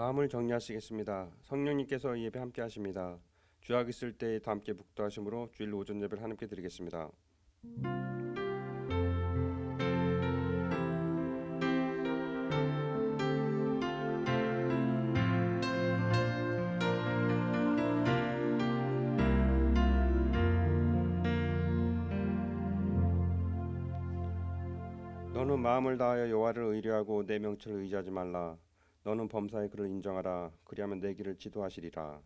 마음을 정리하시겠습니다. 성령님께서 예배 함께 하십니다. 주약 있을 때 다 함께 묵도하심으로 주일 오전 예배를 하나님께 드리겠습니다. 너는 마음을 다하여 여호와를 의뢰하고 내 명철을 의지하지 말라. 너는 범사의 그를 인정하라. 그리하면 내 길을 지도하시리라.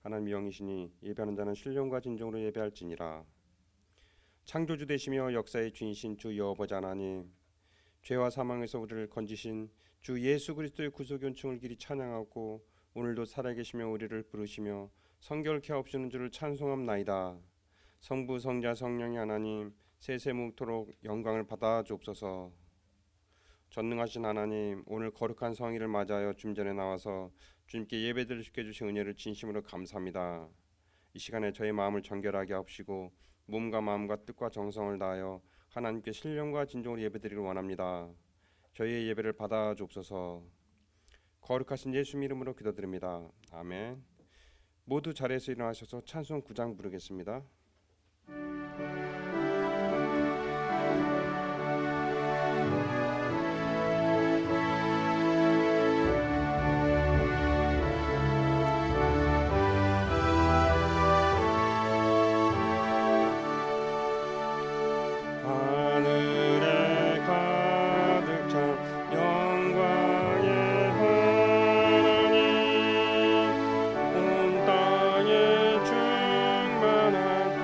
하나님의 영이시니 예배하는 자는 신령과 진정으로 예배할지니라. 창조주 되시며 역사의 주이신 주 여호와자 하나님, 죄와 사망에서 우리를 건지신 주 예수 그리스도의 구속 연충을 길이 찬양하고 오늘도 살아계시며 우리를 부르시며 성결케 하옵시는 주를 찬송함나이다. 성부 성자 성령의 하나님, 세세무토록 영광을 받아 주옵소서. 전능하신 하나님, 오늘 거룩한 성일을 맞이하여 주님 전에 나와서 주님께 예배드릴 수 있게 해주신 은혜를 진심으로 감사합니다. 이 시간에 저의 마음을 정결하게 하옵시고 몸과 마음과 뜻과 정성을 다하여 하나님께 신령과 진정으로 예배드리길 원합니다. 저희의 예배를 받아 주옵소서. 거룩하신 예수님 이름으로 기도드립니다. 아멘. 모두 자리에서 일어나셔서 찬송 9장 부르겠습니다. 하늘에 가득 찬 영광의 하나님, 온 땅에 충만한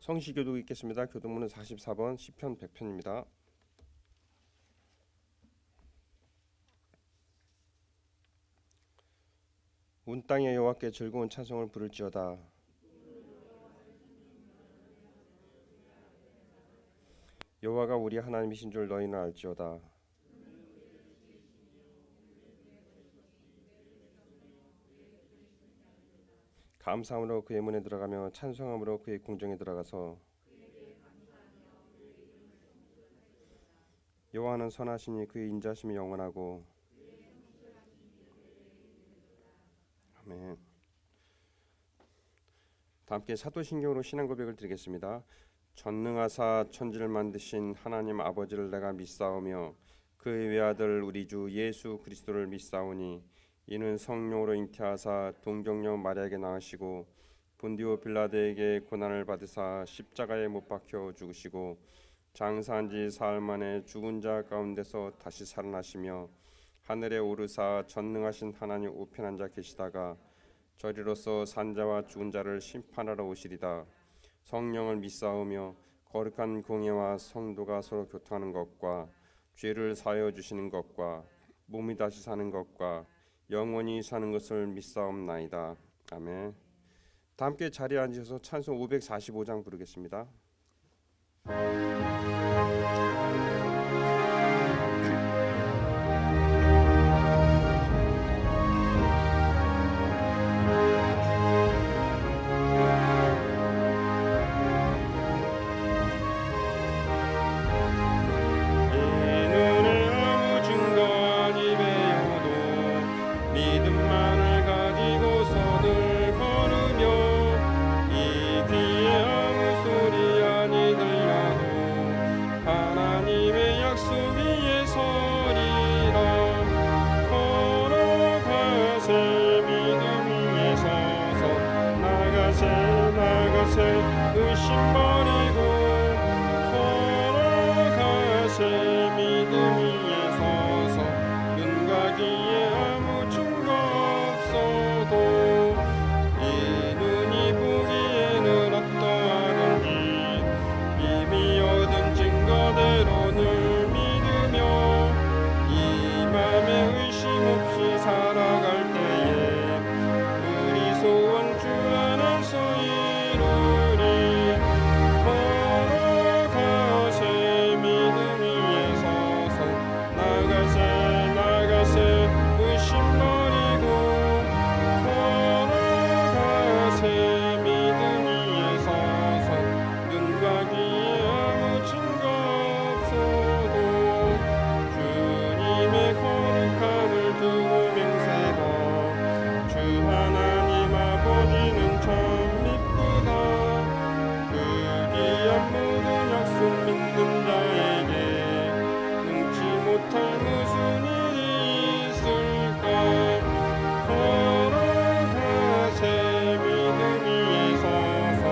성시교독 읽겠습니다. 교독문은 44번 시편 100편입니다. 온 땅에 여호와께 즐거운 찬송을 부를지어다. 여호와가 우리 하나님이신 줄 너희는 알지어다. 감사함으로 그의 문에 들어가며 찬송함으로 그의 궁정에 들어가서 여호와는 선하시니 그의 인자심이 영원하고. 아멘. 다 함께 사도신경으로 신앙 고백을 드리겠습니다. 전능하사 천지를 만드신 하나님 아버지를 내가 믿사오며 그의 외아들 우리 주 예수 그리스도를 믿사오니 이는 성령으로 잉태하사 동정녀 마리아에게 낳으시고 본디오 빌라도에게 고난을 받으사 십자가에 못 박혀 죽으시고 장사한 지 사흘 만에 죽은 자 가운데서 다시 살아나시며 하늘에 오르사 전능하신 하나님 우편 앉아 계시다가 저리로서 산자와 죽은 자를 심판하러 오시리다. 성령을 믿사오며 거룩한 공예와 성도가 서로 교통하는 것과 죄를 사하여 주시는 것과 몸이 다시 사는 것과 영원히 사는 것을 믿사옵나이다. 아멘. 다 함께 자리에 앉으셔서 찬송 545장 부르겠습니다. 의심 버리고 걸어가세. 믿음 위에 서서 눈과 귀에 아무 증거 없어도 이 눈이 보기에는 어떠하든지 이미 얻은 증거대로 늘 믿으며 이 맘에 의심 없이 살아갈 때에 우리 소원 주 안에서 이루리. 걸어가세. 믿음 위에 서서 나가세 나가세. 의심 버리고 걸어가세. 믿음 위에 서서 눈과 귀에 아무 증거 없어도 주님의 거룩함을 두고 맹세하. 주 하나님 아버지는 참 이쁘다. 그 귀한 모든 약속 믿는 자에게 능치 못할 무슨 일이 있을까. 걸어가세. 믿음 위에 서서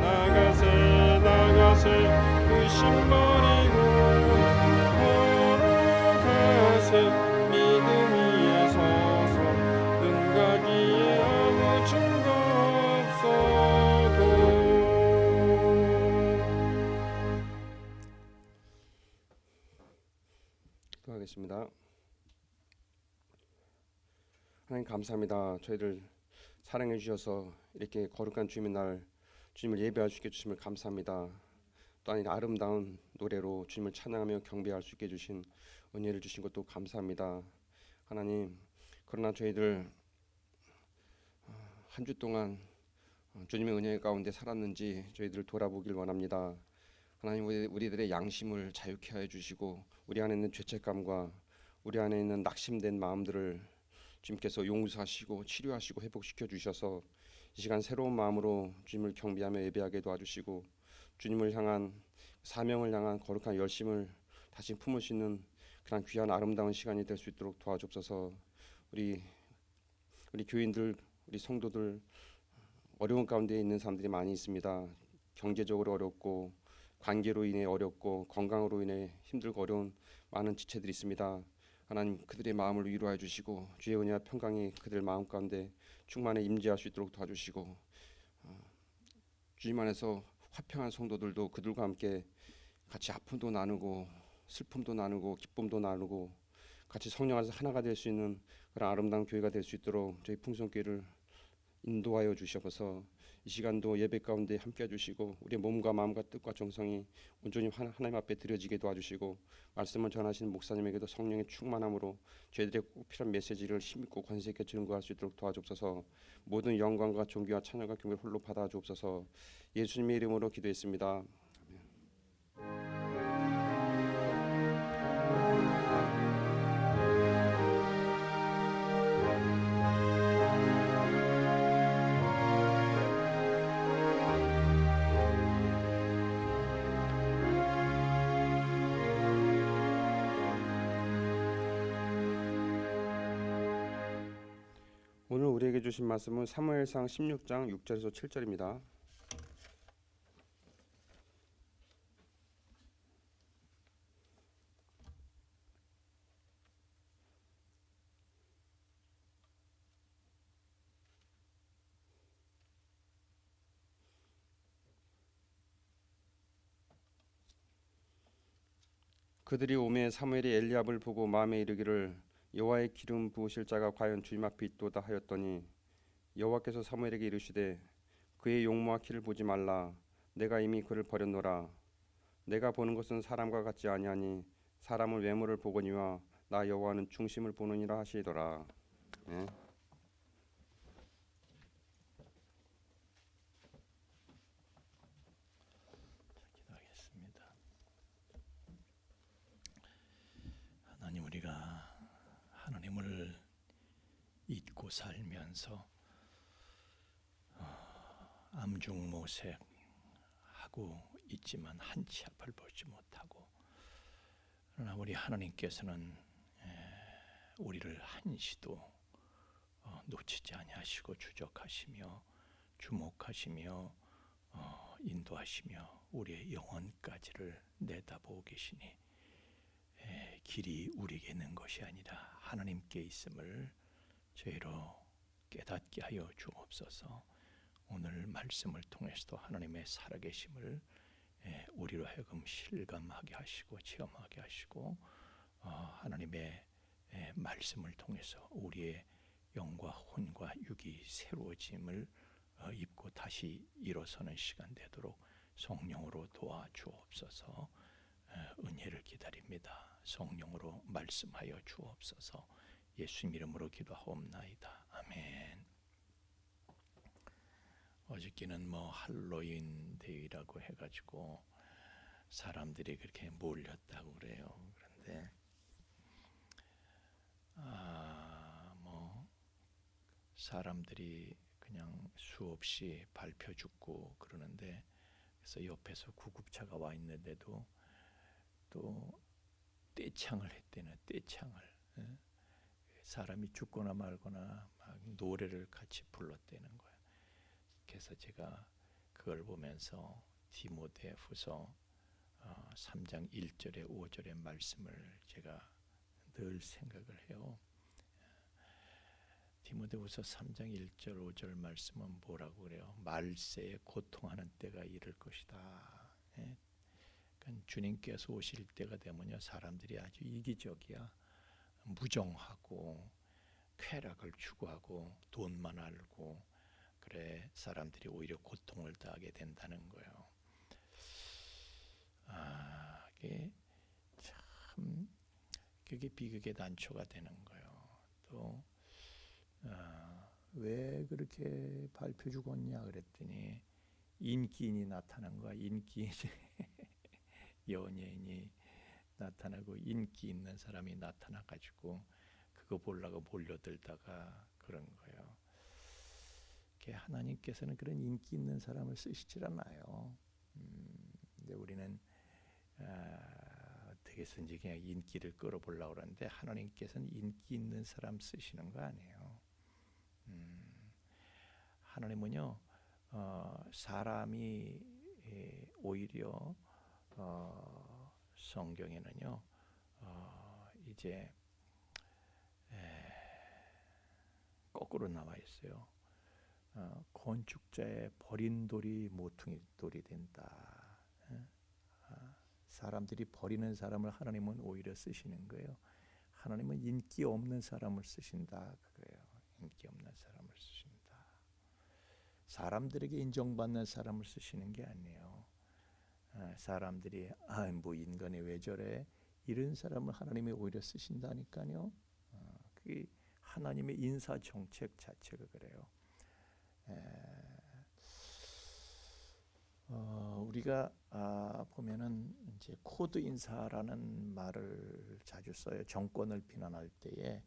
나가세 나가세. 의심 버리고 걸어가세. 믿음 위에 서서 눈과 귀에 아무 증거 없어도. 기도하겠습니다. 하나님 감사합니다. 저희를 사랑해 주셔서 이렇게 거룩한 주님의 날 주님을 예배할 수 있게 주심을 감사합니다. 또한 아름다운 노래로 주님을 찬양하며 경배할 수 있게 주신 은혜를 주신 것도 감사합니다. 하나님, 그러나 저희들 한 주 동안 주님의 은혜 가운데 살았는지 저희들을 돌아보길 원합니다. 하나님, 우리들의 양심을 자유케 하여 주시고 우리 안에 있는 죄책감과 우리 안에 있는 낙심된 마음들을 주님께서 용서하시고 치료하시고 회복시켜 주셔서 이 시간 새로운 마음으로 주님을 경배하며 예배하게 도와주시고 주님을 향한 사명을 향한 거룩한 열심을 다시 품을 수 있는 그런 귀한 아름다운 시간이 될 수 있도록 도와주옵소서. 우리 교인들, 우리 성도들 어려운 가운데 있는 사람들이 많이 있습니다. 경제적으로 어렵고 관계로 인해 어렵고 건강으로 인해 힘들고 어려운 많은 지체들이 있습니다. 하나님, 그들의 마음을 위로해 주시고 주의 은혜와 평강이 그들 마음 가운데 충만히 임재할 수 있도록 도와주시고 주님 안에서 화평한 성도들도 그들과 함께 같이 아픔도 나누고 슬픔도 나누고 기쁨도 나누고 같이 성령 안에서 하나가 될 수 있는 그런 아름다운 교회가 될 수 있도록 저희 풍성교회를 인도하여 주셔서 이 시간도 예배 가운데 함께 해주시고 우리의 몸과 마음과 뜻과 정성이 온전히 하나님 앞에 드려지게 도와주시고 말씀을 전하시는 목사님에게도 성령의 충만함으로 저희들의 꼭 필요한 메시지를 힘있고 권세 있게 증거할 수 있도록 도와주옵소서. 모든 영광과 존귀와 찬양과 경배를 홀로 받아 주옵소서. 예수님의 이름으로 기도했습니다. 오늘 우리에게 주신 말씀은 사무엘상 16장 6절에서 7절입니다. 그들이 오매 사무엘이 엘리압을 보고 마음에 이르기를 여호와의 기름 부으실 자가 과연 주님 앞에 있도다 하였더니 여호와께서 사무엘에게 이르시되 그의 용모와 키를 보지 말라. 내가 이미 그를 버렸노라. 내가 보는 것은 사람과 같지 아니하니 사람은 외모를 보거니와 나 여호와는 중심을 보느니라 하시더라. 네. 기도하겠습니다. 하나님, 우리가 하나님을 잊고 살면서 암중모색하고 있지만 한 치 앞을 보지 못하고, 그러나 우리 하나님께서는 우리를 한시도 놓치지 아니하시고 주적하시며 주목하시며 인도하시며 우리의 영혼까지를 내다보고 계시니 길이 우리에게 있는 것이 아니라 하나님께 있음을 저희로 깨닫게 하여 주옵소서. 오늘 말씀을 통해서도 하나님의 살아계심을 우리로 하여금 실감하게 하시고 체험하게 하시고, 하나님의 말씀을 통해서 우리의 영과 혼과 육이 새로워짐을 입고 다시 일어서는 시간 되도록 성령으로 도와주옵소서. 은혜를 기다립니다. 성령으로 말씀하여 주옵소서. 예수님 이름으로 기도하옵나이다. 아멘. 어저께는 할로윈 데이라고 해가지고 사람들이 그렇게 몰렸다고 그래요. 그런데 사람들이 그냥 수없이 밟혀 죽고 그러는데, 그래서 옆에서 구급차가 와 있는데도 또 떼창을 했대는, 떼창을. 사람이 죽거나 말거나 막 노래를 같이 불렀대는 거예요. 그래서 제가 그걸 보면서 디모데후서 3장 1절에 5절의 말씀을 제가 늘 생각을 해요. 디모데후서 3장 1절 5절 말씀은 뭐라고 그래요? 말세에 고통하는 때가 이를 것이다. 그러니까 주님께서 오실 때가 되면요, 사람들이 아주 이기적이야. 무정하고 쾌락을 추구하고 돈만 알고, 그래 사람들이 오히려 고통을 당하게 된다는 거예요. 이게 참 그게 비극의 단초가 되는 거예요. 또 왜 그렇게 밟혀 죽었냐 그랬더니 인기인이 나타난 거야. 인기인 연예인이 나타나고 인기 있는 사람이 나타나가지고 그거 보려고 몰려들다가 그런 거예요. 하나님께서는 그런 인기 있는 사람을 쓰시질 않아요. 근데 우리는 어떻게 해서든지 그냥 인기를 끌어보려고 그러는데, 하나님께서는 인기 있는 사람 쓰시는 거 아니에요. 하나님은요, 사람이 오히려 성경에는요, 이제 거꾸로 나와 있어요. 건축자의 버린 돌이 모퉁이 돌이 된다. 사람들이 버리는 사람을 하나님은 오히려 쓰시는 거예요. 하나님은 인기 없는 사람을 쓰신다 그거예요. 인기 없는 사람을 쓰신다. 사람들에게 인정받는 사람을 쓰시는 게 아니에요. 사람들이 뭐 인간이 왜 저래? 이런 사람을 하나님이 오히려 쓰신다니까요. 그게 하나님의 인사 정책 자체가 그래요. 우리가 보면은 이제 코드 인사라는 말을 자주 써요. 정권을 비난할 때에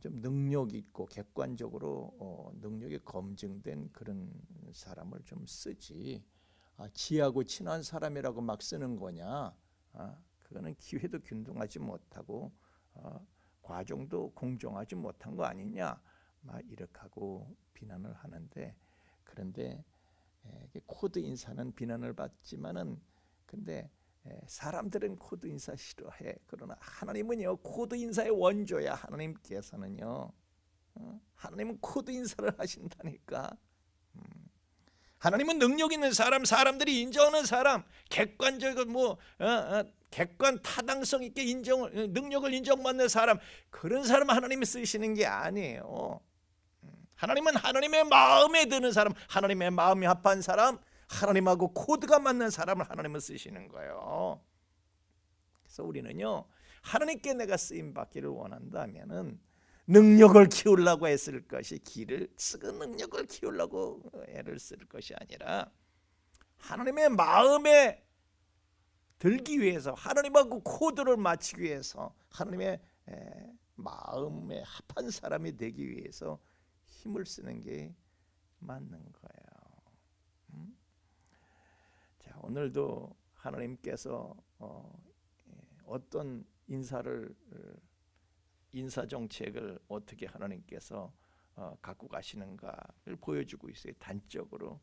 좀 능력 있고 객관적으로 능력이 검증된 그런 사람을 좀 쓰지. 지하고 친한 사람이라고 막 쓰는 거냐? 그거는 기회도 균등하지 못하고 과정도 공정하지 못한 거 아니냐? 막 이렇게 하고 비난을 하는데, 그런데 코드 인사는 비난을 받지만은 근데 사람들은 코드 인사 싫어해. 그러나 하나님은요 코드 인사의 원조야. 하나님께서는요 하나님은 코드 인사를 하신다니까. 하나님은 능력 있는 사람, 사람들이 인정하는 사람, 객관적인 객관 타당성 있게 능력을 인정받는 사람, 그런 사람 하나님이 쓰시는 게 아니에요. 하나님은 하나님의 마음에 드는 사람, 하나님의 마음이 합한 사람, 하나님하고 코드가 맞는 사람을 하나님은 쓰시는 거예요. 그래서 우리는요 하나님께 내가 쓰임 받기를 원한다면은 능력을 키우려고 애쓸 것이 기를 쓰고 능력을 키우려고 애를 쓸 것이 아니라 하나님의 마음에 들기 위해서, 하나님하고 코드를 맞추기 위해서, 하나님의 마음에 합한 사람이 되기 위해서 힘을 쓰는 게 맞는 거예요. 자, 오늘도 하나님께서 어떤 인사 정책을 어떻게 하나님께서 갖고 가시는가를 보여주고 있어요. 단적으로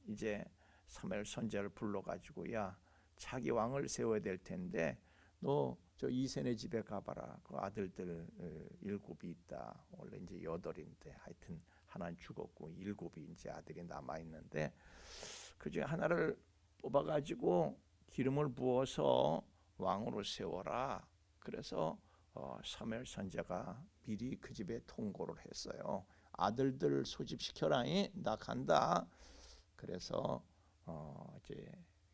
이제 사무엘 선지자를 불러가지고 야 자기 왕을 세워야 될 텐데 너 저 이세네 집에 가봐라. 그 아들들 7이 있다. 원래 이제 8인데 하여튼 하나는 죽었고 7이 이제 아들이 남아 있는데 그 중에 하나를 뽑아가지고 기름을 부어서 왕으로 세워라. 그래서 사무엘 선지자가 미리 그 집에 통고를 했어요. 아들들 소집시켜라니 나 간다. 그래서 이제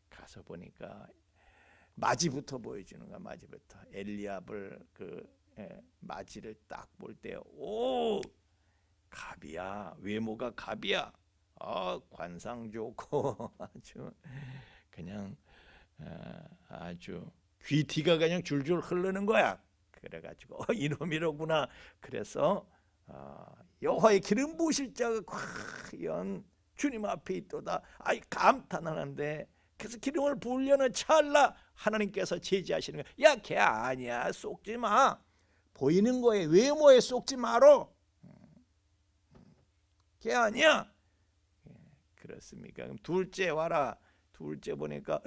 가서 보니까 마지부터 보여주는 거야. 마지부터 엘리압을 마지를 딱 볼 때 오 갑이야. 외모가 갑이야. 관상 좋고 아주 그냥 아주 귀티가 그냥 줄줄 흐르는 거야. 그래가지고 이놈이로구나. 그래서 여호와의 기름 부으실 자가 과연 주님 앞에 있도다. 감탄하는데 그래서 기름을 부으려는 찰나 하나님께서 제지하시는 거야. 야, 걔 아니야. 속지 마. 보이는 거에 외모에 속지 마라. 걔 아니야. 그렇습니까? 그럼 둘째 와라. 둘째 보니까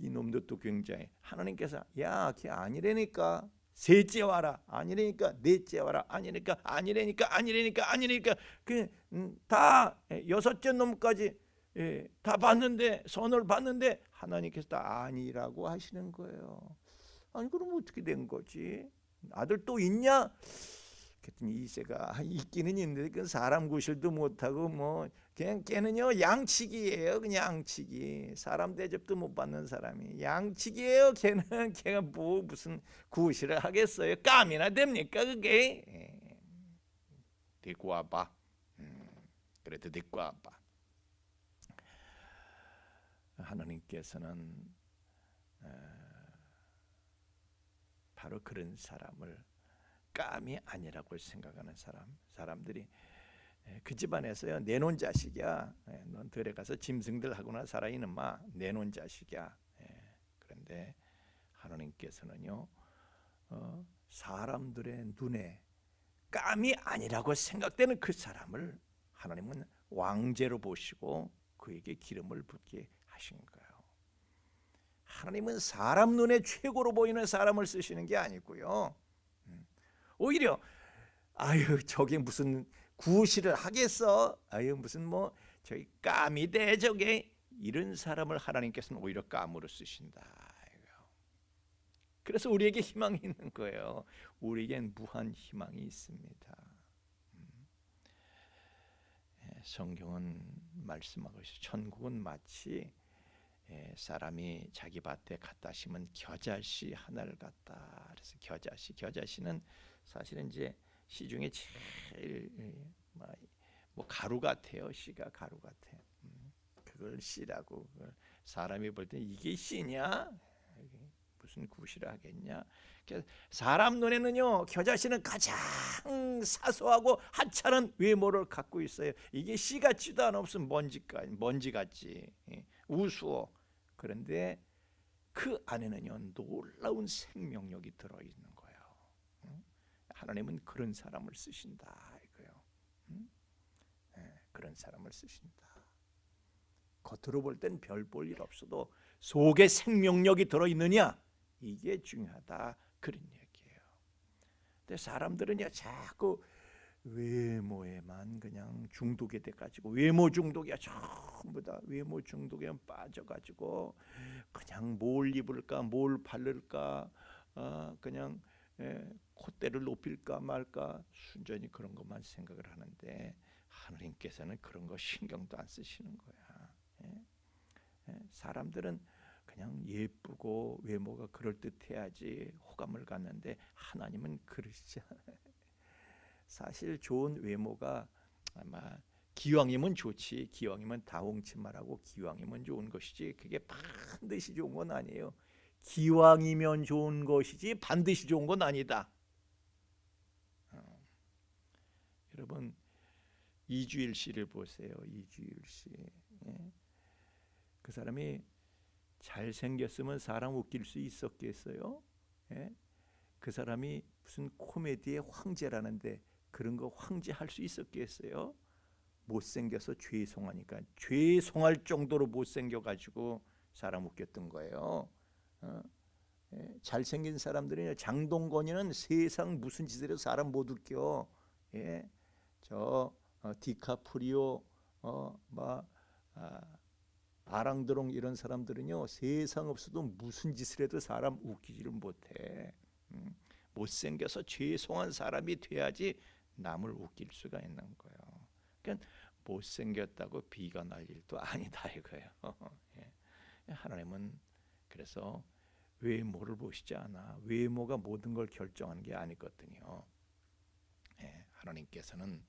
이놈도 또 굉장히 하나님께서 야, 걔 아니라니까. 셋째 와라. 아니라니까. 넷째 와라. 아니라니까. 다 6째 놈까지 다 봤는데, 선을 봤는데 하나님께서 다 아니라고 하시는 거예요. 아니 그럼 어떻게 된 거지? 아들 또 있냐? 그랬더니 이세가 있기는 있는데 그 사람 구실도 못하고 뭐 그냥 걔는요 양치기예요. 그냥 양치기. 사람 대접도 못 받는 사람이 양치기예요. 걔가 뭐 무슨 구실을 하겠어요? 깜이나 됩니까 그게? 데리고 와봐. 그래도 데리고 와봐. 하나님께서는 바로 그런 사람을 깜이 아니라고 생각하는 사람들이 그 집안에서요 내놓은 자식이야. 넌 들에 가서 짐승들 하거나 살아 이놈아. 내놓은 자식이야. 그런데 하나님께서는요 사람들의 눈에 깜이 아니라고 생각되는 그 사람을 하나님은 왕제로 보시고 그에게 기름을 붓게 하신 거예요. 하나님은 사람 눈에 최고로 보이는 사람을 쓰시는 게 아니고요. 오히려 저게 무슨 구실을 하겠어? 아유 무슨 뭐 저기 까미대 저게 이런 사람을 하나님께서는 오히려 까무로 쓰신다. 그래서 우리에게 희망이 있는 거예요. 우리에겐 무한 희망이 있습니다. 성경은 말씀하고 있어요. 천국은 마치 사람이 자기 밭에 갖다 심은 겨자씨 하나를 갖다. 그래서 겨자씨는 사실은 이제 씨 중에 제일 뭐 가루 같아요. 씨가 가루 같아. 그걸 씨라고. 사람이 볼 때 이게 씨냐? 무슨 구실을 하겠냐? 사람 눈에는요, 겨자씨는 가장 사소하고 하찮은 외모를 갖고 있어요. 이게 씨 같지도 않아. 무슨 먼지 같지. 우스워. 그런데 그 안에는요, 놀라운 생명력이 들어있는 거예요. 하나님은 그런 사람을 쓰신다 이거요. 그런 사람을 쓰신다. 겉으로 볼 땐 별 볼 일 없어도 속에 생명력이 들어있느냐? 이게 중요하다. 그런 얘기예요. 근데 사람들은요 자꾸 외모에만 그냥 중독이 돼가지고 외모 중독이야. 전부 다 외모 중독에 빠져가지고 그냥 뭘 입을까 뭘 바를까 그냥 콧대를 높일까 말까 순전히 그런 것만 생각을 하는데 하나님께서는 그런 거 신경도 안 쓰시는 거야. 사람들은 그냥 예쁘고 외모가 그럴듯해야지 호감을 갖는데 하나님은 그러시지 않아요. 사실 좋은 외모가 아마 기왕이면 좋지, 기왕이면 다홍치마라고 기왕이면 좋은 것이지 그게 반드시 좋은 건 아니에요. 기왕이면 좋은 것이지 반드시 좋은 건 아니다. 여러분 이주일 씨를 보세요. 이주일 씨. 그 사람이 잘생겼으면 사람 웃길 수 있었겠어요? 그 사람이 무슨 코미디의 황제라는데 그런 거 황제할 수 있었겠어요? 못생겨서 죄송하니까 죄송할 정도로 못생겨가지고 사람 웃겼던 거예요. 잘생긴 사람들이 장동건이는 세상 무슨 짓을 해도 사람 못 웃겨. 디카프리오 아랑드롱 이런 사람들은요 세상 없어도 무슨 짓을 해도 사람 웃기지를 못해. 못생겨서 죄송한 사람이 돼야지 남을 웃길 수가 있는 거예요. 그러니까 못생겼다고 비관할 일도 아니다 이거예요. 하나님은 그래서 외모를 보시지 않아. 외모가 모든 걸 결정하는 게 아니거든요. 하나님께서는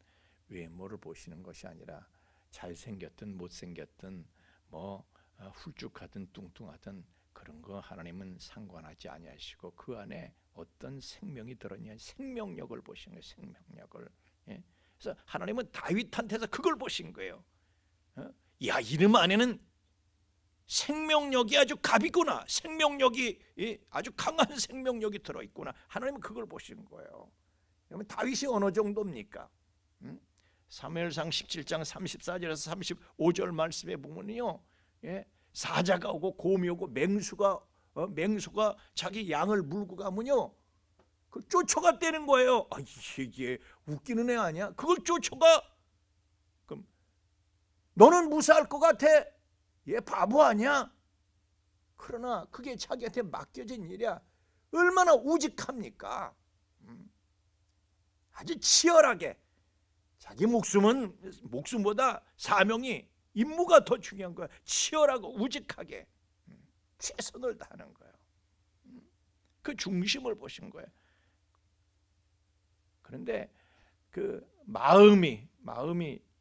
외모를 보시는 것이 아니라 잘생겼든 못생겼든 뭐 훌쭉하든 뚱뚱하든 그런 거 하나님은 상관하지 아니하시고 그 안에 어떤 생명이 들었냐 생명력을 보신 거예요. 생명력을. 그래서 하나님은 다윗한테서 그걸 보신 거예요. 야 이름 안에는 생명력이 아주 갑이구나. 생명력이 아주 강한 생명력이 들어있구나. 하나님은 그걸 보신 거예요. 그러면 다윗이 어느 정도입니까? 사무엘상 17장 34절에서 35절 말씀에 보면요, 사자가 오고 곰이 오고 맹수가 자기 양을 물고 가면요, 그 쫓아갔다는 거예요. 아, 이게 웃기는 애 아니야? 그걸 쫓아가? 그럼 너는 무사할 것 같아? 얘 바보 아니야? 그러나 그게 자기한테 맡겨진 일이야. 얼마나 우직합니까? 아주 치열하게 자기 목숨보다 사명이 임무가 더 중요한 거야. 치열하고 우직하게 최선을 다하는 거예요. 그 중심을 보신 거예요. 그런데 그 마음이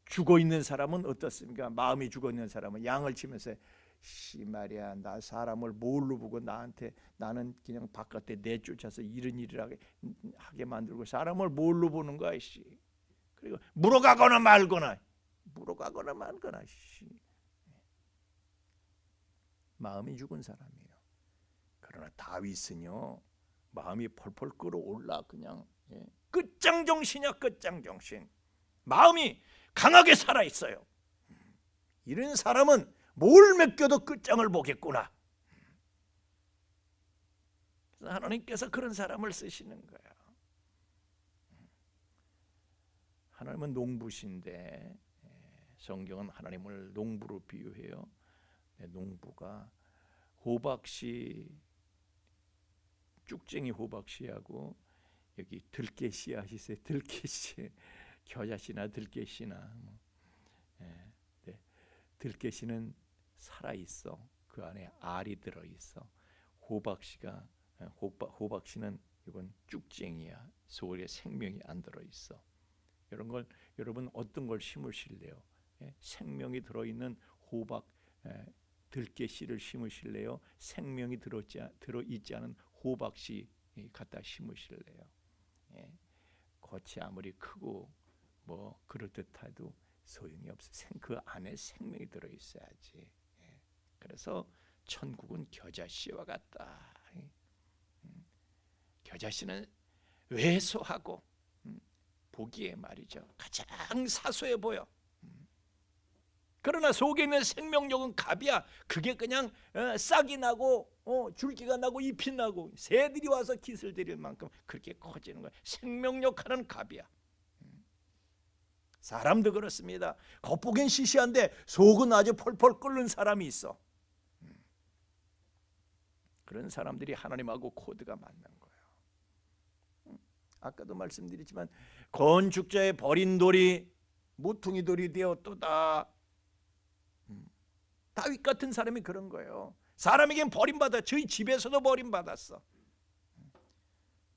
죽어 있는 사람은 어떻습니까? 마음이 죽어 있는 사람은 양을 치면서 씨 말이야 나 사람을 뭘로 보고 나는 그냥 바깥에 내쫓아서 이런 일을 하게 만들고 사람을 뭘로 보는 거야 씨. 그리고 물어가거나 말거나 씨. 마음이 죽은 사람이에요. 그러나 다윗은요 마음이 펄펄 끓어올라 그냥 끝장정신이야. 끝장정신. 마음이 강하게 살아있어요. 이런 사람은 뭘 맡겨도 끝장을 보겠구나. 그래서 하나님께서 그런 사람을 쓰시는 거예요. 하나님은 농부신데 성경은 하나님을 농부로 비유해요. 농부가 호박씨, 쭉쟁이 호박씨하고 여기 들깨 씨앗이 있어요. 들깨 씨, 겨자씨나 들깨 씨나 들깨 씨는 살아 있어. 그 안에 알이 들어 있어. 호박씨는 이건 쭉쟁이야. 속에 생명이 안 들어 있어. 이런 걸 여러분 어떤 걸 심으실래요? 생명이 들어 있는 호박 들깨 씨를 심으실래요? 생명이 들어 있지 않은 호박씨 갖다 심으실래요? 겉이 아무리 크고 뭐 그럴듯해도 소용이 없어. 그 안에 생명이 들어 있어야지. 그래서 천국은 겨자씨와 같다. 겨자씨는 왜소하고 보기에 말이죠 가장 사소해 보여. 그러나 속에 있는 생명력은 갑이야. 그게 그냥 싹이 나고 줄기가 나고 잎이 나고 새들이 와서 깃을 들일 만큼 그렇게 커지는 거야. 생명력하는 갑이야. 사람도 그렇습니다. 겉보기엔 시시한데 속은 아주 펄펄 끓는 사람이 있어. 그런 사람들이 하나님하고 코드가 맞는 거예요. 아까도 말씀드렸지만 건축자의 버린 돌이 모퉁이 돌이 되었도다. 다윗 같은 사람이 그런 거예요. 사람에겐 버림받아. 저희 집에서도 버림받았어.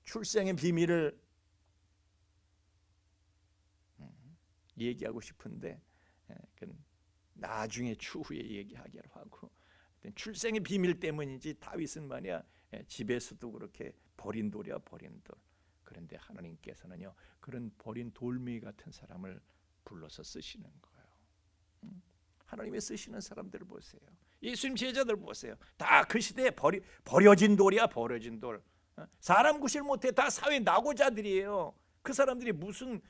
출생의 비밀을 얘기하고 싶은데 나중에 추후에 얘기하기로 하고, 출생의 비밀 때문인지 다윗은 말이야 집에서도 그렇게 버린 돌이야, 버린 돌. 그런데 하나님께서는요 그런 버린 돌멩이 같은 사람을 불러서 쓰시는 거예요. 하나님이 쓰시는 사람들을 보세요. 예수님 제자들 보세요. 다 그 시대에 버려진 돌이야, 버려진 돌. 사람 구실 못해. 다 사회 낙오자들이에요. 그 사람들이 무슨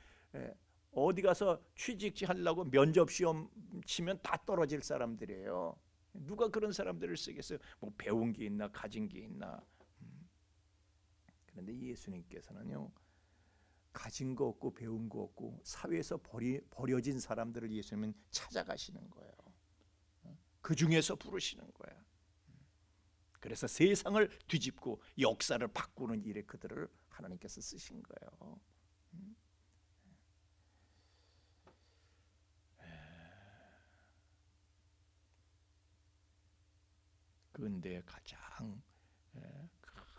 어디 가서 취직지 하려고 면접 시험 치면 다 떨어질 사람들이에요. 누가 그런 사람들을 쓰겠어요? 뭐 배운 게 있나, 가진 게 있나. 그런데 예수님께서는요 가진 거 없고 배운 거 없고 사회에서 버려진 사람들을 예수님은 찾아가시는 거예요. 그 중에서 부르시는 거야. 그래서 세상을 뒤집고 역사를 바꾸는 일에 그들을 하나님께서 쓰신 거예요. 근데 가장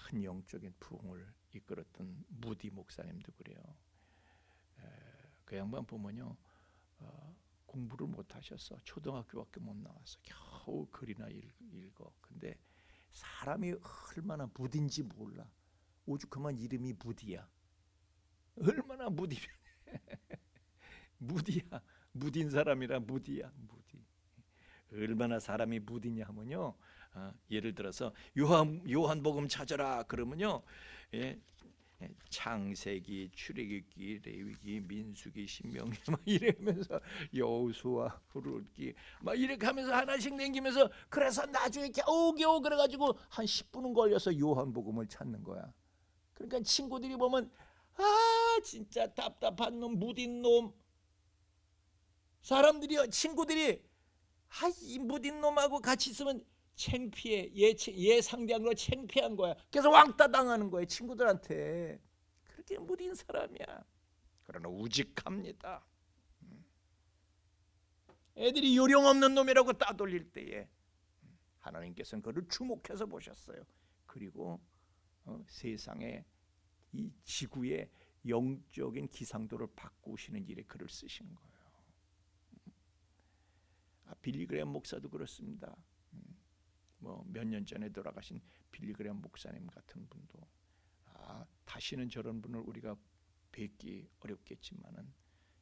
큰 영적인 부흥을 이끌었던 무디 목사님도 그래요. 그 양반 보면요 공부를 못 하셨어. 초등학교밖에 못 나왔어. 겨우 글이나 읽어. 근데 사람이 얼마나 무딘지 몰라. 오죽하면 이름이 무디야. 얼마나 무디면 무디야. 무딘 사람이라 무디야. 무디. 얼마나 사람이 무디냐 하면요 예를 들어서 요한복음 찾아라 그러면요 창세기, 출애굽기, 레위기, 민수기, 신명기 막 이러면서 여호수아, 후르기 막 이렇게 하면서 하나씩 남기면서 그래서 나중에 겨우겨우 그래가지고 한 10분은 걸려서 요한복음을 찾는 거야. 그러니까 친구들이 보면 진짜 답답한 놈, 무딘 놈. 친구들이 이 무딘 놈하고 같이 있으면 창피해. 얘 상대하는 거 창피한 거야. 그래서 왕따 당하는 거야 친구들한테. 그렇게 무딘 사람이야. 그러나 우직합니다. 애들이 요령 없는 놈이라고 따돌릴 때에 하나님께서는 그를 주목해서 보셨어요. 그리고 세상에 이 지구의 영적인 기상도를 바꾸시는 일에 그를 쓰신 거예요. 빌리 그레엄 목사도 그렇습니다. 뭐 몇 년 전에 돌아가신 빌리 그레엄 목사님 같은 분도 다시는 저런 분을 우리가 뵙기 어렵겠지만은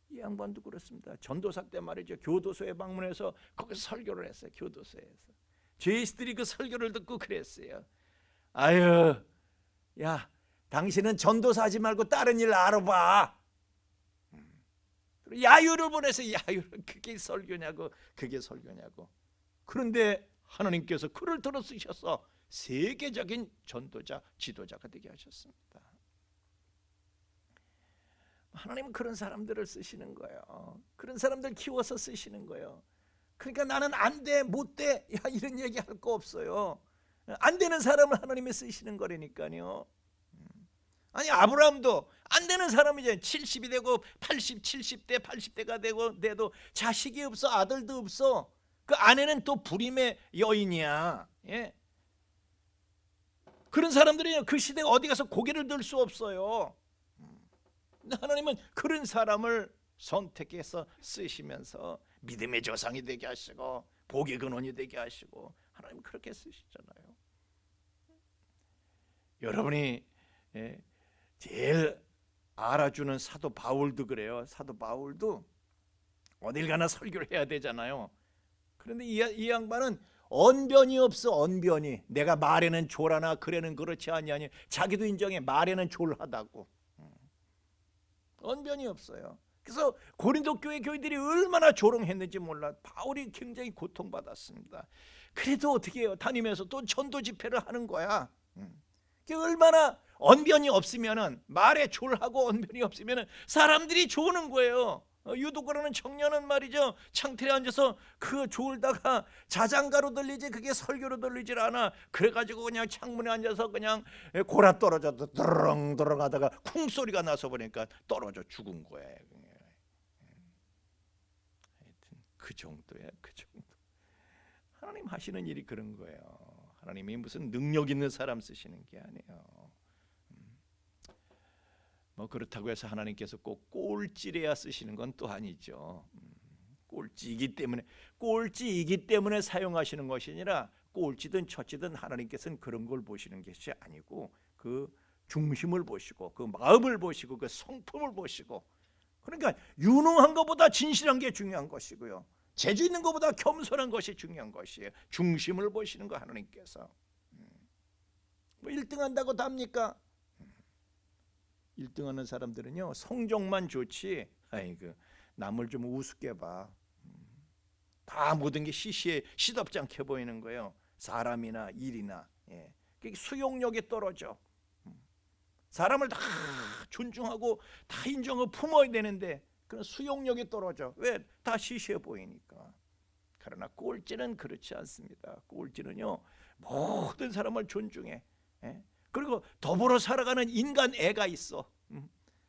이 양반도 그렇습니다. 전도사 때 말이죠. 교도소에 방문해서 거기서 설교를 했어요. 교도소에서 죄인들이 그 설교를 듣고 그랬어요. 아유, 야, 당신은 전도사 하지 말고 다른 일 알아봐. 야유를 보내서 야유를 그게 설교냐고. 그런데 하나님께서 그를 들어 쓰셔서 세계적인 전도자, 지도자가 되게 하셨습니다. 하나님은 그런 사람들을 쓰시는 거예요. 그런 사람들 키워서 쓰시는 거예요. 그러니까 나는 안 돼, 못 돼, 야, 이런 얘기 할 거 없어요. 안 되는 사람을 하나님이 쓰시는 거라니까요. 아니 아브라함도 안 되는 사람이죠. 70이 되고 80, 70대, 80대가 돼도 자식이 없어, 아들도 없어. 그 아내는 또 불임의 여인이야. 예? 그런 사람들이 그 시대 어디 가서 고개를 들 수 없어요. 하나님은 그런 사람을 선택해서 쓰시면서 믿음의 조상이 되게 하시고 복의 근원이 되게 하시고 하나님 그렇게 쓰시잖아요. 여러분이 제일 알아주는 사도 바울도 그래요. 사도 바울도 어딜 가나 설교를 해야 되잖아요. 그런데 이 양반은 언변이 없어. 언변이. 내가 말에는 졸하나 글에는 그렇지 아니하니. 자기도 인정해. 말에는 졸하다고. 언변이 없어요. 그래서 고린도 교회 교인들이 얼마나 조롱했는지 몰라. 바울이 굉장히 고통받았습니다. 그래도 어떻게 해요? 다니면서 또 전도 집회를 하는 거야. 얼마나 언변이 없으면은, 말에 졸하고 언변이 없으면은 사람들이 조는 거예요. 유독그러는 청년은 말이죠, 창틀에 앉아서 그 졸다가 자장가로 들리지 그게 설교로 들리질 않아. 그래가지고 그냥 창문에 앉아서 그냥 골아 떨어져 드렁드렁 하다가 쿵 소리가 나서 보니까 떨어져 죽은 거예요. 하여튼 그 정도야, 그 정도. 하나님 하시는 일이 그런 거예요. 하나님이 무슨 능력 있는 사람 쓰시는 게 아니에요. 뭐 그렇다고 해서 하나님께서 꼭 꼴찌래야 쓰시는 건 또 아니죠. 꼴찌이기 때문에 사용하시는 것이 아니라 꼴찌든 첫찌든 하나님께서는 그런 걸 보시는 것이 아니고 그 중심을 보시고 그 마음을 보시고 그 성품을 보시고, 그러니까 유능한 것보다 진실한 게 중요한 것이고요. 재주 있는 것보다 겸손한 것이 중요한 것이에요. 중심을 보시는 거 하나님께서. 뭐 1등 한다고 답니까? 1등하는 사람들은요 성적만 좋지 아이고 남을 좀 우습게 봐. 다 모든 게 시덥지 않게 보이는 거예요. 사람이나 일이나. 수용력이 떨어져. 사람을 다 존중하고 다 인정하고 품어야 되는데 그런 수용력이 떨어져. 왜? 다 시시해 보이니까. 그러나 꼴찌는 그렇지 않습니다. 꼴찌는요 모든 사람을 존중해. 그리고 더불어 살아가는 인간 애가 있어.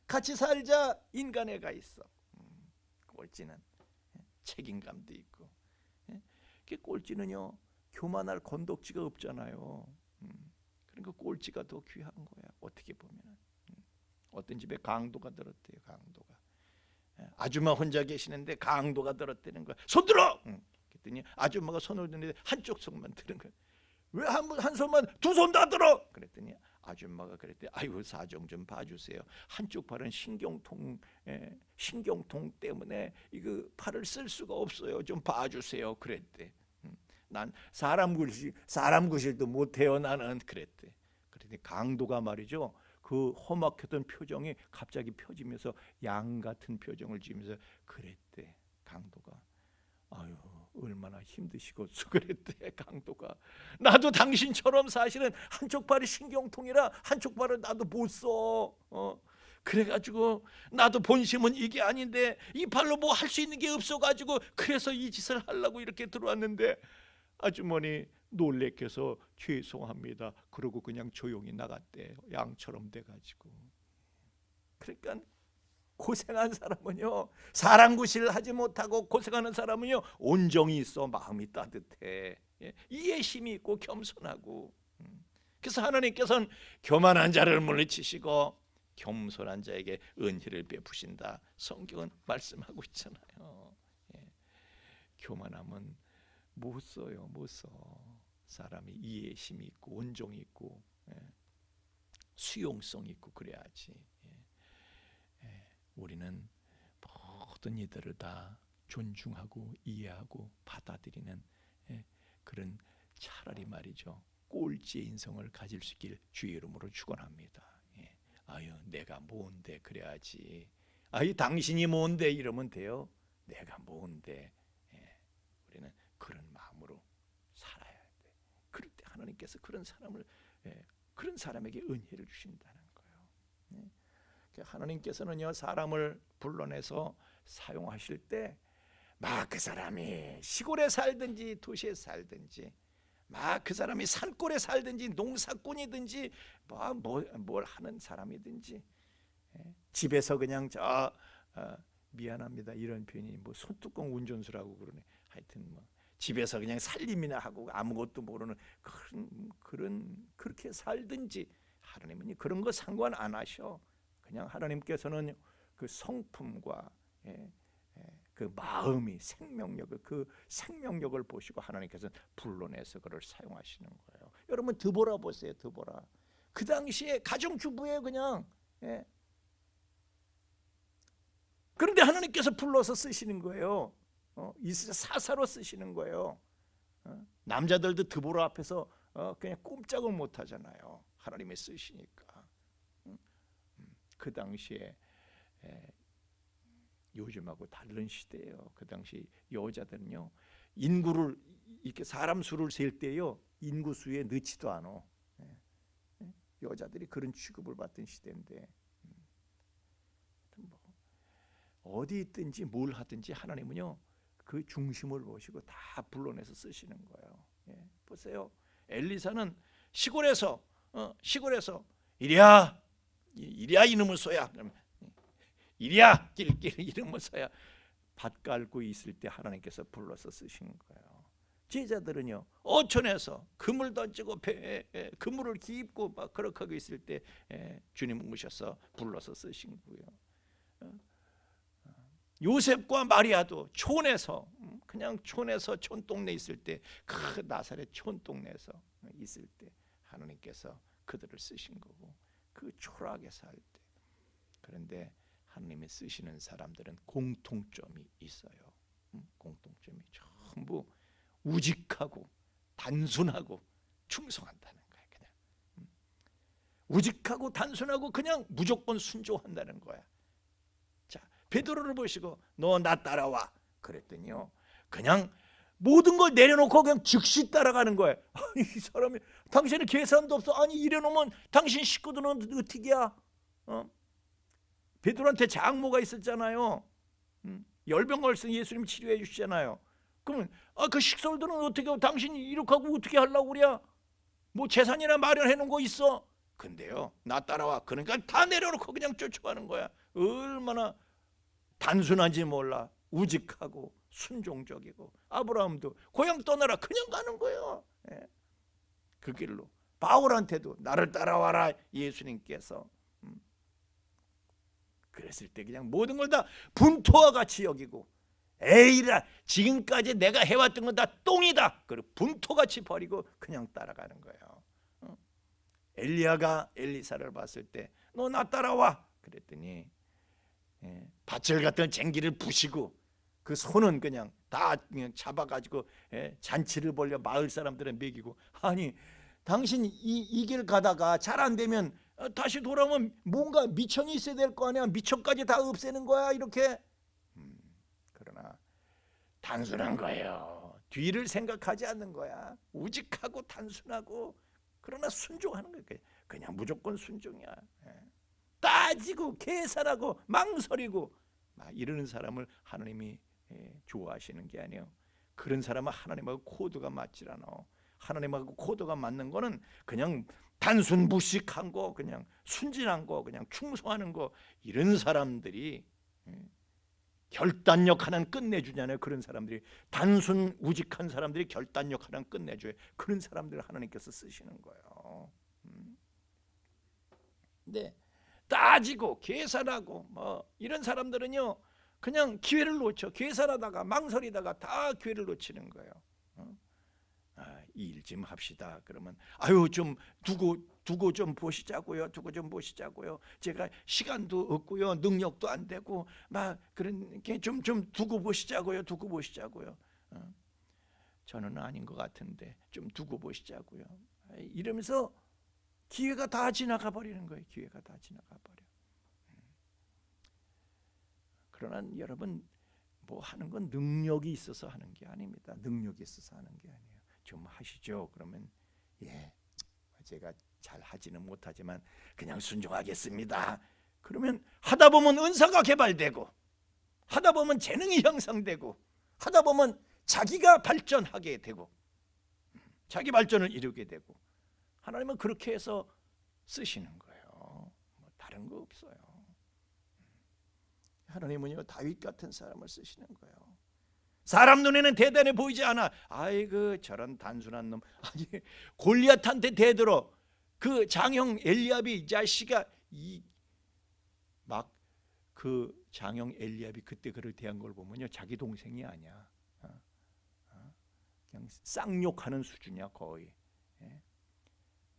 같이 살자 인간 애가 있어. 꼴찌는 책임감도 있고. 꼴찌는요 교만할 건덕지가 없잖아요. 그러니까 꼴찌가 더 귀한 거야. 어떻게 보면. 어떤 집에 강도가 들었대요. 강도가. 아줌마 혼자 계시는데 강도가 들었다는 거야. 손 들어! 그랬더니 아줌마가 손을 드는데 한쪽 손만 드는 거야. 왜 한 손만, 두 손 다 들어? 그랬더니 아줌마가 그랬대. 아이고 사정 좀 봐주세요. 한쪽 팔은 신경통 때문에 이거 팔을 쓸 수가 없어요. 좀 봐주세요. 그랬대. 난 사람 구실도 못해요. 나는 그랬대. 그랬더니 강도가 말이죠. 그 험악했던 표정이 갑자기 펴지면서 양 같은 표정을 지으면서 그랬대. 강도가. 아유 얼마나 힘드시고 그랬대. 강도가. 나도 당신처럼 사실은 한쪽 팔이 신경통이라 한쪽 팔을 나도 못 써. 그래가지고 나도 본심은 이게 아닌데 이 팔로 뭐 할 수 있는 게 없어가지고 그래서 이 짓을 하려고 이렇게 들어왔는데 아주머니 놀래켜서 죄송합니다. 그러고 그냥 조용히 나갔대. 양처럼 돼가지고. 그러니까 고생한 사람은요 사람 구실을 하지 못하고 고생하는 사람은요 온정이 있어. 마음이 따뜻해. 이해심이 있고 겸손하고. 그래서 하나님께서는 교만한 자를 물리치시고 겸손한 자에게 은혜를 베푸신다. 성경은 말씀하고 있잖아요. 교만함은 못 써요. 못 써. 사람이 이해심이 있고 온정이 있고 수용성이 있고 그래야지. 우리는 모든 이들을 다 존중하고 이해하고 받아들이는 그런 차라리 말이죠 꼴찌의 인성을 가질 수 있길 주의 이름으로 축원합니다. 아유 내가 뭔데 그래야지. 아유 당신이 뭔데 이러면 돼요. 내가 뭔데. 우리는 그런 마음으로 살아야 돼. 그럴 때 하나님께서 그런 사람에게 은혜를 주신다는 거예요. 하나님께서는요 사람을 불러내서 사용하실 때 막 그 사람이 시골에 살든지 도시에 살든지 막 그 사람이 산골에 살든지 농사꾼이든지 뭘 하는 사람이든지 집에서 그냥 미안합니다 이런 표현이 뭐 소뚜껑 운전수라고 그러네. 하여튼 뭐 집에서 그냥 살림이나 하고 아무것도 모르는 그렇게 살든지 하나님은 그런 거 상관 안 하셔. 그냥 하나님께서는 그 성품과 그 마음이 그 생명력을 보시고 하나님께서는 불러내서 그를 사용하시는 거예요. 여러분 드보라 보세요. 드보라 그 당시에 가정주부에 그냥 그런데 하나님께서 불러서 쓰시는 거예요. 사사로 쓰시는 거예요. 남자들도 드보라 앞에서 그냥 꼼짝을 못 하잖아요. 하나님이 쓰시니까. 그 당시에 요즘하고 다른 시대예요. 그 당시 여자들은요 인구를 이렇게 사람 수를 셀 때요 인구 수에 넣지도 않아. 여자들이 그런 취급을 받던 시대인데 뭐 어디 있든지 뭘 하든지 하나님은요 그 중심을 보시고 다 불러내서 쓰시는 거예요. 보세요. 엘리사는 시골에서 이리야 이놈을 쏘야. 이리야 낄낄 이름을 써야 밭 갈고 있을 때 하나님께서 불러서 쓰신 거예요. 제자들은요 어촌에서 그물 던지고 그물을 깁고 막 그렇게 하고 있을 때 주님 오셔서 불러서 쓰신 거예요. 요셉과 마리아도 촌에서 그냥 촌동네 있을 때 그 나사렛 촌동네에서 있을 때 하나님께서 그들을 쓰신 거고 그 초라하게 살 때. 그런데 하나님이 쓰시는 사람들은 공통점이 있어요. 공통점이 전부 우직하고 단순하고 충성한다는 거예요. 그냥 우직하고 단순하고 그냥 무조건 순종한다는 거야. 자, 베드로를 보시고 너 나 따라와 그랬더니요 그냥 모든 걸 내려놓고 그냥 즉시 따라가는 거예요. 아니 이 사람이 당신은 계산도 없어. 아니 이래놓으면 당신 식구들은 어떻게야? 베드로한테 장모가 있었잖아요. 열병걸성 예수님 치료해 주시잖아요. 그러면 그 식솔들은 어떻게 하고 당신이 이렇게 하고 어떻게 하려고 그래? 뭐 재산이나 마련해 놓은 거 있어? 근데요 나 따라와. 그러니까 다 내려놓고 그냥 쫓아가는 거야. 얼마나 단순한지 몰라. 우직하고 순종적이고. 아브라함도 고향 떠나라 그냥 가는 거예요. 그 길로. 바울한테도 나를 따라와라 예수님께서 그랬을 때 그냥 모든 걸 다 분토와 같이 여기고 에이라 지금까지 내가 해왔던 건 다 똥이다. 그리고 분토같이 버리고 그냥 따라가는 거예요. 엘리야가 엘리사를 봤을 때 너 나 따라와 그랬더니 밭을 같은 쟁기를 부시고 그 손은 그냥 다 그냥 잡아가지고 잔치를 벌려 마을 사람들은 먹이고. 아니 당신 이 길 가다가 잘 안 되면 다시 돌아오면 뭔가 미천이 있어야 될 거 아니야. 미천까지 다 없애는 거야 이렇게. 그러나 단순한 거예요. 뒤를 생각하지 않는 거야. 우직하고 단순하고 그러나 순종하는 거예요. 그냥 무조건 순종이야. 따지고 계산하고 망설이고 막 이러는 사람을 하나님이 좋아하시는 게 아니에요. 그런 사람은 하나님하고 코드가 맞질 않아. 하나님하고 코드가 맞는 거는 그냥 단순 무식한 거, 그냥 순진한 거, 그냥 충성하는 거. 이런 사람들이 결단력 하나는 끝내주잖아요. 그런 사람들이 단순 우직한 사람들이 결단력 하나는 끝내줘요. 그런 사람들을 하나님께서 쓰시는 거예요. 근데 따지고 계산하고 뭐 이런 사람들은요 그냥 기회를 놓쳐. 계산하다가 망설이다가 다 기회를 놓치는 거예요. 이 일 좀 합시다. 그러면 아유 좀 두고 좀 보시자고요. 두고 좀 보시자고요. 제가 시간도 없고요. 능력도 안 되고 막 그런 게 좀 두고 보시자고요. 두고 보시자고요. 저는 아닌 것 같은데 좀 두고 보시자고요. 이러면서 기회가 다 지나가 버리는 거예요. 기회가 다 지나가 버려. 그러나 여러분 뭐 하는 건 능력이 있어서 하는 게 아닙니다. 능력이 있어서 하는 게 아니에요. 좀 하시죠. 그러면 제가 잘 하지는 못하지만 그냥 순종하겠습니다. 그러면 하다 보면 은사가 개발되고, 하다 보면 재능이 형성되고, 하다 보면 자기가 발전하게 되고, 자기 발전을 이루게 되고, 하나님은 그렇게 해서 쓰시는 거예요. 뭐 다른 거 없어요. 하나님은요, 다윗 같은 사람을 쓰시는 거예요. 사람 눈에는 대단해 보이지 않아. 아이고 저런 단순한 놈. 아니, 골리앗한테 대들어 그 장형 엘리압이 이 자식아, 막 그 장형 엘리압이 그때 그를 대한 걸 보면요, 자기 동생이 아니야. 그냥 쌍욕하는 수준이야 거의.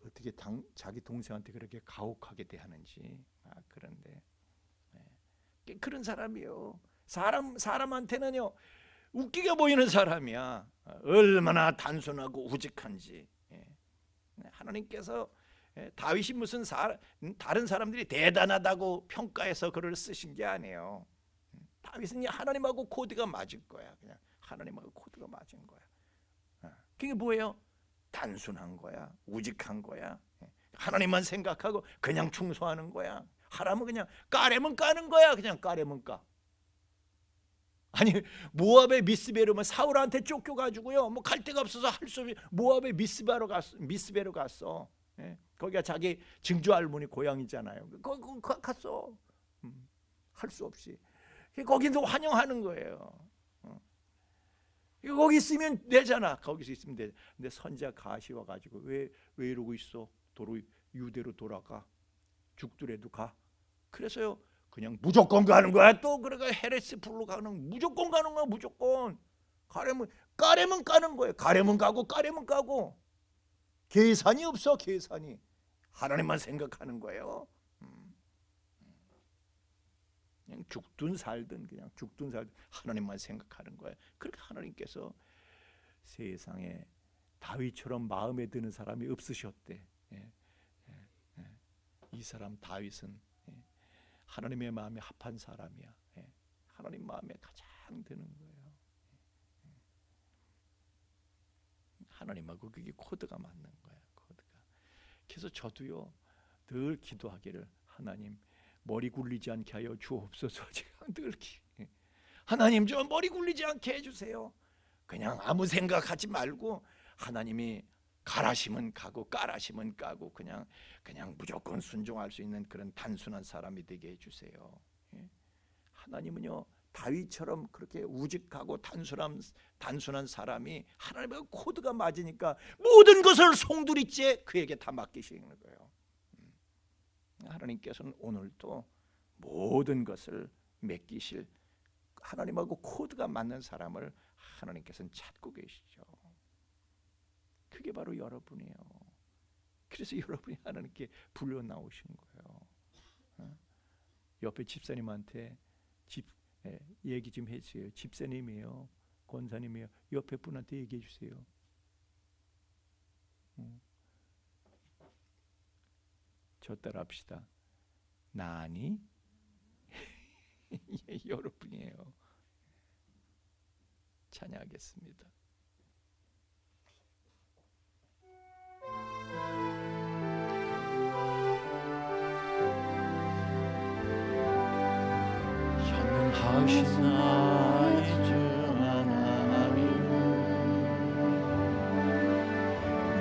어떻게 자기 동생한테 그렇게 가혹하게 대하는지. 그런데 그런 사람이요. 사람한테는요 웃기게 보이는 사람이야. 얼마나 단순하고 우직한지. 하나님께서 다윗이 무슨 다른 사람들이 대단하다고 평가해서 그를 쓰신 게 아니에요. 다윗은 하나님하고 코드가 맞을 거야. 그냥 하나님하고 코드가 맞은 거야. 그게 뭐예요? 단순한 거야. 우직한 거야. 하나님만 생각하고 그냥 충성하는 거야. 하라면 그냥 까려면 까는 거야. 그냥 까려면 까. 아니, 모압의 미스베르면 사울한테 쫓겨가지고요, 뭐 갈 데가 없어서 할 수 없이 모압의 미스베로 갔어. 거기가 자기 증조 할머니 고향이잖아요. 거기 갔어. 할 수 없이. 거기도 환영하는 거예요. 거기 있으면 되잖아. 거기서 있으면 돼. 근데 선지자 가시 와가지고 왜 이러고 있어? 유대로 돌아가. 죽더라도 가. 그래서요, 그냥 무조건 가는 거야. 또 그러니까 헤레스 풀로 가는, 무조건 가는 거야. 무조건. 까려면 까는 거예요. 가려면 가고 까려면 까고. 계산이 없어. 계산이. 하나님만 생각하는 거예요. 그냥 죽든 살든 하나님만 생각하는 거예요. 그렇게 하나님께서 세상에 다윗처럼 마음에 드는 사람이 없으셨대. 이 사람 다윗은 하나님의 마음에 합한 사람이야. 하나님 마음에 가장 드는 거예요. 하나님하고 그게 코드가 맞는 거야. 코드가. 그래서 저도요 늘 기도하기를, 하나님 머리 굴리지 않게 하여 주옵소서. 제가 늘 하나님 좀 머리 굴리지 않게 해주세요. 그냥 아무 생각하지 말고 하나님이 가라시면 가고 까라시면 까고 그냥 무조건 순종할 수 있는 그런 단순한 사람이 되게 해주세요. 하나님은요 다윗처럼 그렇게 우직하고 단순한 사람이 하나님의 코드가 맞으니까 모든 것을 송두리째 그에게 다 맡기시는 거예요. 하나님께서는 오늘도 모든 것을 맡기실, 하나님하고 코드가 맞는 사람을 하나님께서는 찾고 계시죠. 그게 바로 여러분이에요. 그래서 여러분이 하나님께 불려 나오신 거예요. 옆에 집사님한테 얘기 좀 해주세요. 집사님이에요, 권사님이에요, 옆에 분한테 얘기해 주세요. 저 따라합시다. 나니? 여러분이에요. 찬양하겠습니다. 현능하신 나의 주 하나님,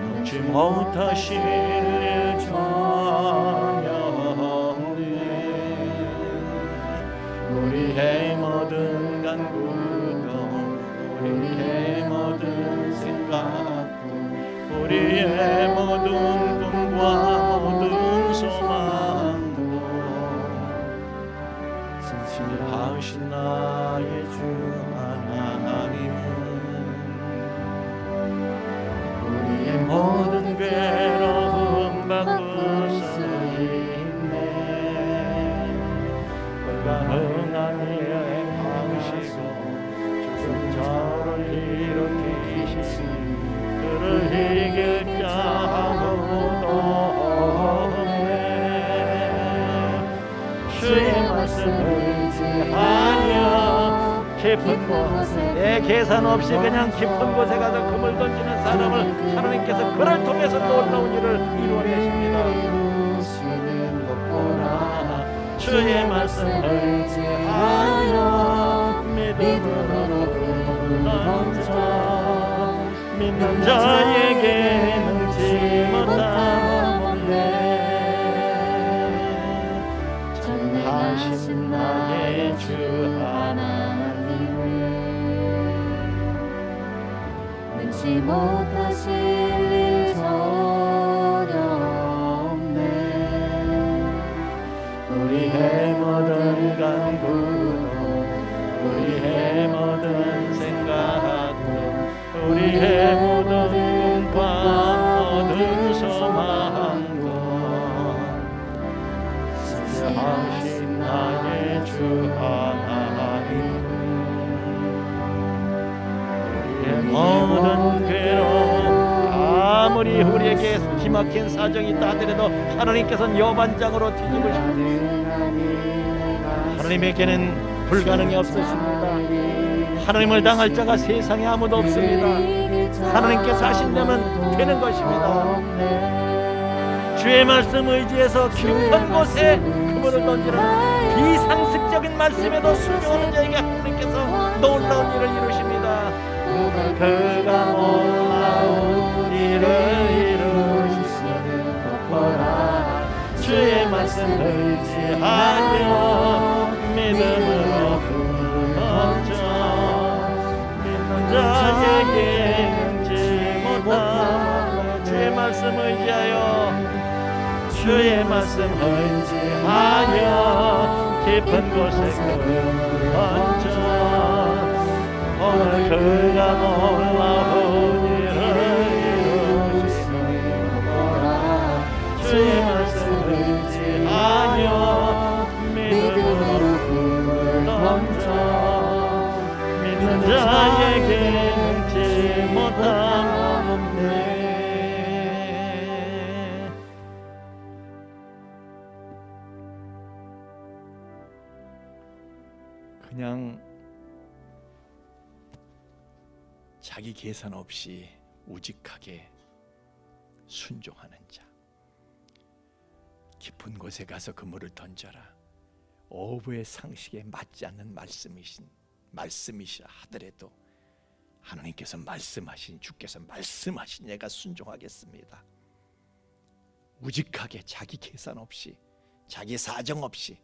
묻지 못하실 일 전혀 없네. 우리의 모든 간구도, 우리의 모든 생각도, 우리의 모든 꿈과 모든 소망도 신실하신 나의 주 하나님은 우리의 모든 괴로움 바꿀 수 있네. 그가 흥한 일에 방시고 죽은 자를 일으키시니 그를 이길 자 아무도 없네. 주의 말씀을 의지하며 깊은 곳에, 내 계산 없이 그냥 깊은 곳에 가서 금을 던지는 사람을 하나님께서 그를 통해서 놀라운 일을 이루어내십니다. 주의 말씀을 의지하여 믿음으로 금을 던져 믿는 자에게 능치 못함 없네. 전능하신 나의 주 하나님을 능치 못하실 일 전혀 없네. 우리의 모든 간구도 우리의 모든 생각도 우리의 모든 꿈과 모든 소망도 신실하신 나의 주 하나님 우리의 모든 괴로움 아무리 우리에게 기막힌 사정이 있다 하더라도 하나님께서는 여반장으로 뒤집으십니다. 하나님에게는 불가능이 없으십니다. 하나님을 당할 자가 세상에 아무도 없습니다. 하나님께서 하신다면 되는 것입니다. 주의 말씀 의지해서 깊은 곳에 그물을 던지는 비상식적인 말씀에도 순종하는 자에게 하나님께서 놀라운 일을 이루십니다. 그가 놀라운 일을 이루시는 것보라 주의 말씀 의지하며 믿음으로 그물을 던져 믿는 자에게 능치 못함. 주의 말씀 의지하여 주의 말씀 의지하여 깊은 곳에 그물을 던져 오늘 그가 놀라운 일을 이루시는 것보라 주의 말씀 의지하여 믿음으로 그물을 던져 믿는 자에게 능치 못함 없네. 그냥 자기 계산 없이 우직하게 순종하는 자. 깊은 곳에 가서 그물을 던져라. 어부의 상식에 맞지 않는 말씀이시라 하더라도 하나님께서 말씀하신 주께서 말씀하신 내가 순종하겠습니다. 우직하게 자기 계산 없이 자기 사정 없이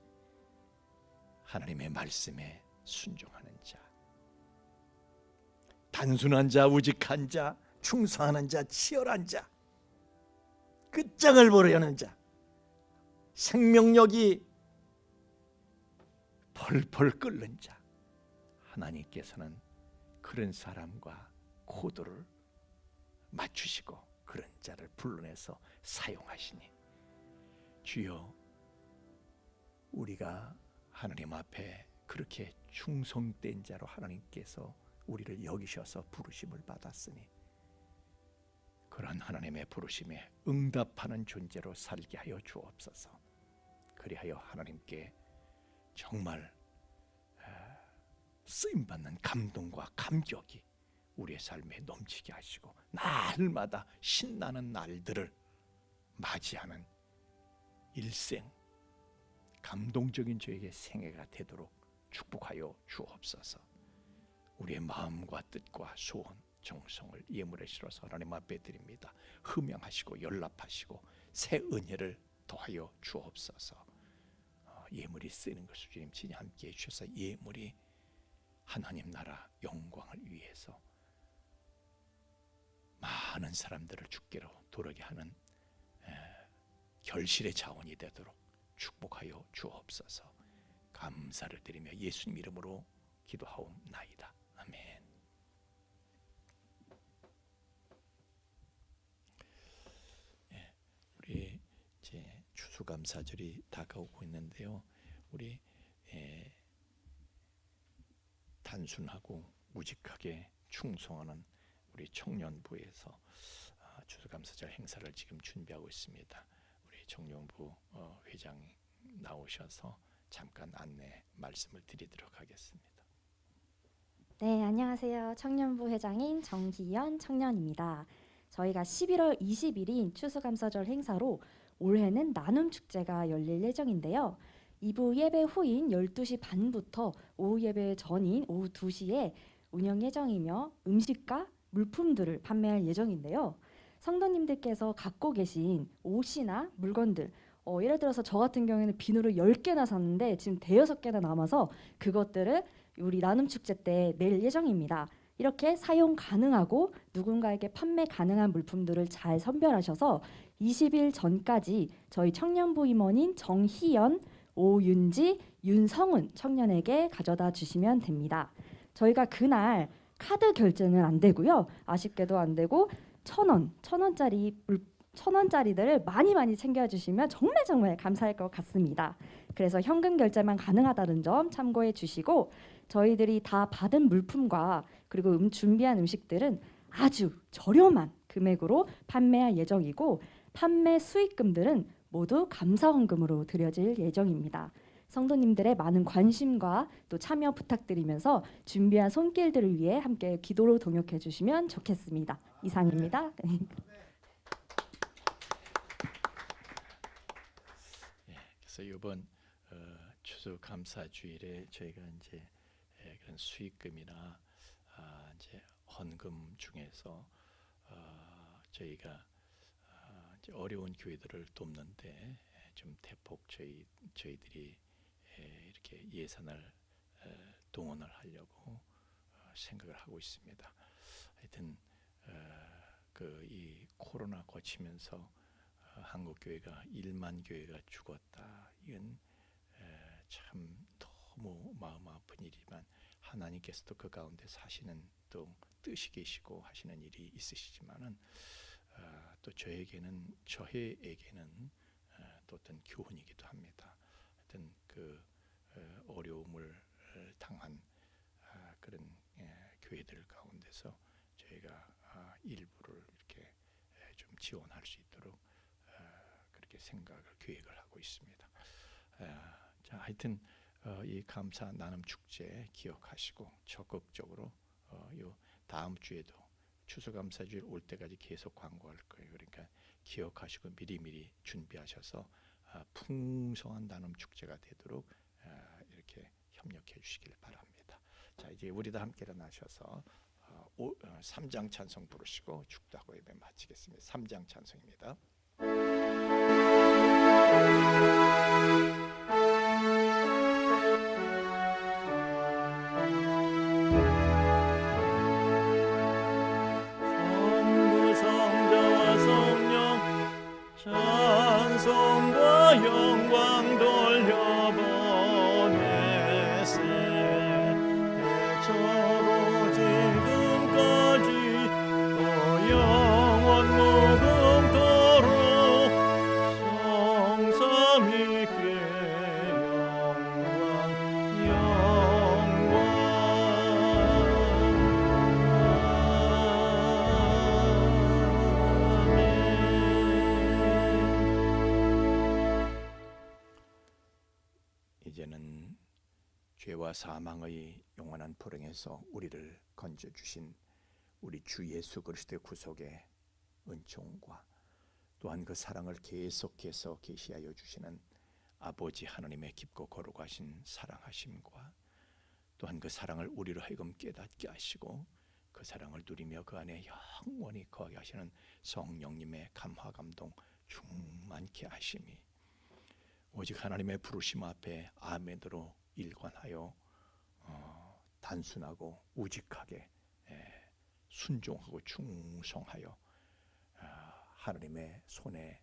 하나님의 말씀에 순종하는 자. 단순한 자, 우직한 자, 충성하는 자, 치열한 자, 끝장을 보려는 자, 생명력이 펄펄 끓는 자. 하나님께서는 그런 사람과 코드를 맞추시고 그런 자를 불러내서 사용하시니 주여 우리가 하나님 앞에 그렇게 충성된 자로 하나님께서 우리를 여기셔서 부르심을 받았으니 그런 하나님의 부르심에 응답하는 존재로 살게 하여 주옵소서. 그리하여 하나님께 정말 쓰임받는 감동과 감격이 우리의 삶에 넘치게 하시고 날마다 신나는 날들을 맞이하는 일생 감동적인 저에게 생애가 되도록 축복하여 주옵소서. 우리의 마음과 뜻과 소원, 정성을 예물에 실어서 하나님 앞에 드립니다. 흠양하시고 연락하시고 새 은혜를 더하여 주옵소서. 예물이 쓰이는 것을 주님 친히 함께해 주셔서 예물이 하나님 나라 영광을 위해서 많은 사람들을 주께로 돌아게 하는 결실의 자원이 되도록 축복하여 주옵소서. 감사를 드리며 예수님 이름으로 기도하옵나이다. 아멘. 우리 이제 추수감사절이 다가오고 있는데요. 우리 단순하고 우직하게 충성하는 우리 청년부에서 추수감사절 행사를 지금 준비하고 있습니다. 우리 청년부 회장 나오셔서 잠깐 안내 말씀을 드리도록 하겠습니다. 네, 안녕하세요. 청년부 회장인 정희연 청년입니다. 저희가 11월 20일인 추수감사절 행사로 올해는 나눔 축제가 열릴 예정인데요. 2부 예배 후인 12시 반부터 오후 예배 전인 오후 2시에 운영 예정이며 음식과 물품들을 판매할 예정인데요. 성도님들께서 갖고 계신 옷이나 물건들, 예를 들어서 저 같은 경우에는 비누를 10개나 샀는데 지금 대여섯 개나 남아서 그것들을 우리 나눔 축제 때 낼 예정입니다. 이렇게 사용 가능하고 누군가에게 판매 가능한 물품들을 잘 선별하셔서 20일 전까지 저희 청년부 임원인 정희연, 오윤지, 윤성훈 청년에게 가져다 주시면 됩니다. 저희가 그날 카드 결제는 안 되고요. 아쉽게도 안 되고 1,000원짜리들을 많이 챙겨주시면 정말 감사할 것 같습니다. 그래서 현금 결제만 가능하다는 점 참고해 주시고 저희들이 다 받은 물품과 그리고 준비한 음식들은 아주 저렴한 금액으로 판매할 예정이고 판매 수익금들은 모두 감사원금으로 드려질 예정입니다. 성도님들의 많은 관심과 또 참여 부탁드리면서 준비한 손길들을 위해 함께 기도로 동역해 주시면 좋겠습니다. 이상입니다. 그래서 이번 추수감사주일에 저희가 이제 그런 수익금이나 이제 헌금 중에서 저희가 이제 어려운 교회들을 돕는데 좀 대폭 저희들이 이렇게 예산을 동원을 하려고 생각을 하고 있습니다. 하여튼 이 코로나 거치면서 한국 교회가 1만 교회가 죽었다. 이건 참 너무 마음 아픈 일이지만 하나님께서도 그 가운데 사시는 또 뜻이 계시고 하시는 일이 있으시지만은 또 저에게는 또 어떤 교훈이기도 합니다. 하여튼 그 어려움을 당한 그런 교회들 가운데서 저희가 일부를 이렇게 좀 지원할 수 있도록 그렇게 계획을 하고 있습니다. 자, 하여튼 이 감사 나눔 축제 기억하시고 적극적으로 요 다음 주에도 추수감사주일 올 때까지 계속 광고할 거예요. 그러니까 기억하시고 미리미리 준비하셔서 풍성한 나눔 축제가 되도록 이렇게 협력해 주시길 바랍니다. 자, 이제 우리 다 함께 일어나셔서 3장 찬송 부르시고 축도하고 예배 마치겠습니다. 3장 찬송입니다. 찬송과 영광 돌려보내세 대처로 지금까지 또 영원 무궁토록 성삼위께 이제는 죄와 사망의 영원한 불행에서 우리를 건져주신 우리 주 예수 그리스도의 구속의 은총과 또한 그 사랑을 계속해서 계시하여 주시는 아버지 하나님의 깊고 거룩하신 사랑하심과 또한 그 사랑을 우리로 하여금 깨닫게 하시고 그 사랑을 누리며 그 안에 영원히 거하게 하시는 성령님의 감화 감동 충만케 하심이 오직 하나님의 부르심 앞에 아멘으로 일관하여 단순하고 우직하게 순종하고 충성하여 하나님의 손에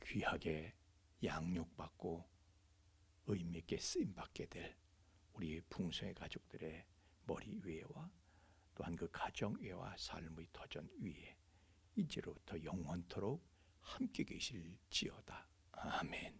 귀하게 양육받고 의미있게 쓰임받게 될 우리 풍성의 가족들의 머리 위에와 또한 그 가정 위에와 삶의 터전 위에 이제로부터 영원토록 함께 계실지어다. 아멘.